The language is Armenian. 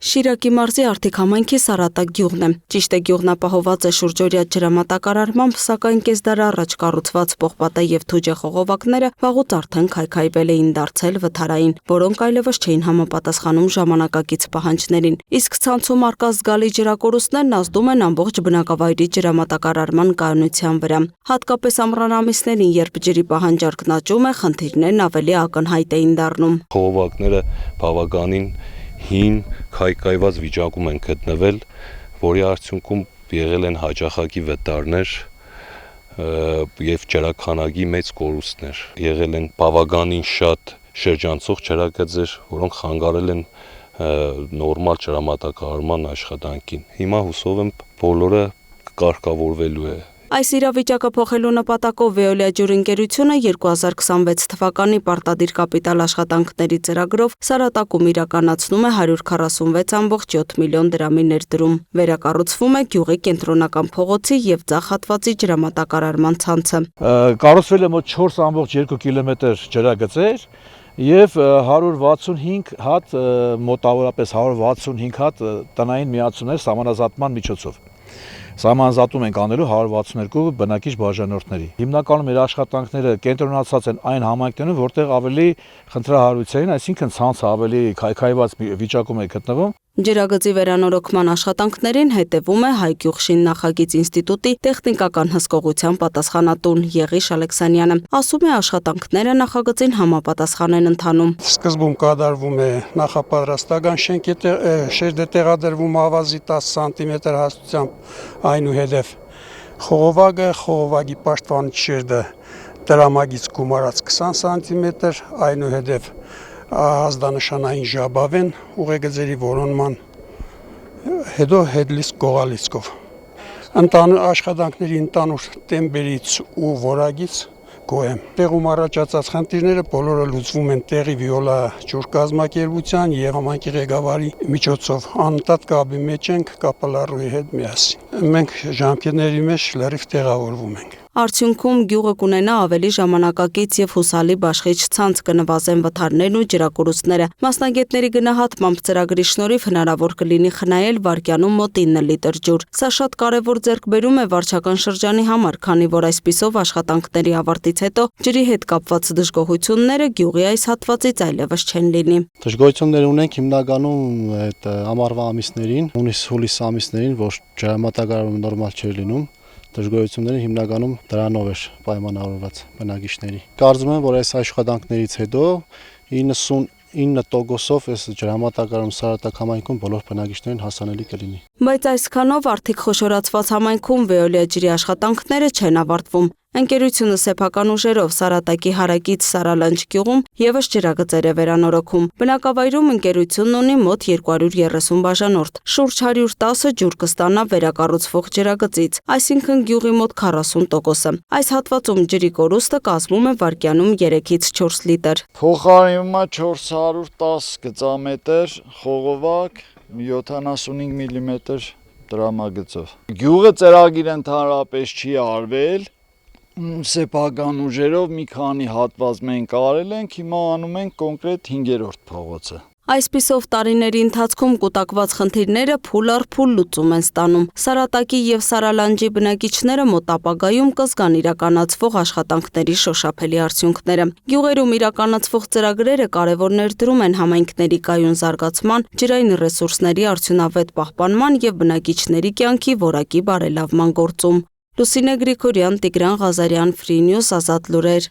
Շիրակի մարզի Արտիկ համայնքի Սարատակ գյուղն է։ Ճիշտ է, գյուղն ապահոված է շուրջօրյա ջրամատակարարմամբ, սակայն կես դար առաջ կառուցված պողպատե եւ թուջե խողովակները վաղուց արդեն քայքայվել էին, դարձել վթարային, որոնք այլևս չէին համապատասխանում ժամանակակից պահանջներին։ Իսկ ցանցում առկա զգալի ջրակորուստներն ազդում են ամբողջ բնակավայրի ջրամատակարարման կայունության վրա։ Հատկապես ամռան ամիսներին, երբ ջրի պահանջարկն աճում է, խնդիրներն ավելի ակնհայտ էին դառնում։ Խողովակները բավականին հին քայքայված վիճակում են գտնվել, որի արդյունքում եղել են հաճախակի վտարներ եւ ջրաքանակի մեծ կորուստներ։ Եղել են բավականին շատ շրջանցող ջրագծեր, որոնք խանգարել են նորմալ ջրամատակարարման աշխատանքին։ Հիմա հուսով եմ բոլորը կարգավորվելու է։ Այս իրավիճակը փոխելու նպատակով Veolia ջուրընկերությունը 2026 թվականի պարտադիր կապիտալ աշխատանքների ծրագրով Սարատակում իրականացնում է 146.7 միլիոն դրամի ներդրում։ Վերակառուցվում է գյուղի կենտրոնական փողոցի եւ ձախ հատվածի ջրամատակարարման ցանցը։ Կառուցվել է մոտ 4.2 կիլոմետր ջրագծեր եւ 165 հատ մոտավորապես 165 հատ տնային միացումներ սահմանազատման միջոցով։ Սահմանազատում ենք անելու 162 բնակիչ բաժանորդների։ Հիմնականում մեր աշխատանքները կենտրոնացած են այն համայնքներում, որտեղ ավելի խնդրահարույց են, այսինքն ցանցը ավելի քայքայված վիճակում է գտնվում։ Ջրագծի վերանորոգման աշխատանքներին հետևում է Հայգյուղշին նախագիծ ինստիտուտի տեխնիկական հսկողության պատասխանատուն Եղիշ Ալեքսանյանը։ Ասում է, աշխատանքները նախագծին համապատասխան են ընթանում։ Սկզբում կատարվում է նախապատրաստական շենքի շերտը տեղադրվում ավազի 10 սանտիմետր հաստությամբ, այնուհետև խողովակի պաշտպանիչ շերտը տրամագից գումարած 20 սանտիմետր, այնուհետև ազդանշանային ժաբավեն ուղեգծերի որոնման հետո հետլիսկ գողալիցքով։ Աշխատանքների ընդանուր տեմպերից ու որակից գոհ եմ։ Տեղում առաջացած խնդիրները բոլորը լուծվում են տեղի Veolia ջուր կազմակերպության եւ համայնքի ղեկավարի միջոցով։ Անընդհատ կապի մեջ ենք կապալառուի հետ միասին։ Մենք ժամկետների մեջ լրիվ տեղավորվում ենք։ Արդյունքում գյուղը կունենա ավելի ժամանակակից եւ հուսալի բաշխիչ ցանց, կնվազեն վթարներն ու ջրակորուստները։ Մասնագետների գնահատմամբ ծրագրի շնորհիվ հնարավոր կլինի խնայել վայրկյանում մոտ 9 լիտր ջուր։ Սա շատ կարևոր ձեռքբերում է վարչական շրջանի համար, քանի որ այսպիսով աշխատանքների ավարտից հետո ջրի հետ կապված դժգոհությունները գյուղի այս հատվածից այլևս չեն լինի։ Դժգոհություններ ունենք հիմնականում այդ ամառվա ամիսներին, հունիս-հուլիս ամիսներին, որ ջրամատակարարումը նորմալ չէր լինում։ Դժգոհությունները հիմնականում դրանով էր պայմանավորված բնակիչների։ Կարծում եմ, որ այս աշխատանքներից հետո 99%-ով այս ջրամատակարարում Սարատակ համայնքում բոլոր բնակիչներին հասանելի կլինի։ Բայց այսքանով Արտիկ խոշորացված համայնքում Veolia ջրի աշխատանքները չեն ավարտվում։ Ընկերությունը սեփական ուժերով Սարատակի հարակից Սարալանջ գյուղում եւս ջրագծեր է վերանորոգում։ Բնակավայրում ընկերությունն ունի մոտ 230 բաժանորդ, շուրջ 110-ը ջուր կստանա վերակառուցվող ջրագծից, այսինքն գյուղի մոտ 40%-ը։ Այս հատվածում ջրի կորուստը կազմում է վայրկյանում 3-ից 4 լիտր։ Փոխարինվում է 410 գծամետր խողովակ 75 մմ տրամագծով։ Գյուղը ծրագիր ընդհանրապես չի արվել։ Սեփական ուժերով մի քանի հատված մենք արել ենք, հիմա անում ենք կոնկրետ 5-րդ փողոցը։ Այսպիսով տարիների ընթացքում կուտակված խնդիրները փուլ առ փուլ լուծում են ստանում։ Սարատակի եւ Սարալանջի բնակիչները մոտ ապագայում կզգան իրականացվող աշխատանքների շոշափելի արդյունքները։ Գյուղերում իրականացվող ծրագրերը կարևոր ներդրում են համայնքների կայուն զարգացման, ջրային ռեսուրսների արդյունավետ պահպանման եւ բնակիչների կյանքի որակի բարելավման գործում։ Լուսինե Գրիգորյան, Տիգրան Ղազարյան, Free News, Ազատ լուրեր։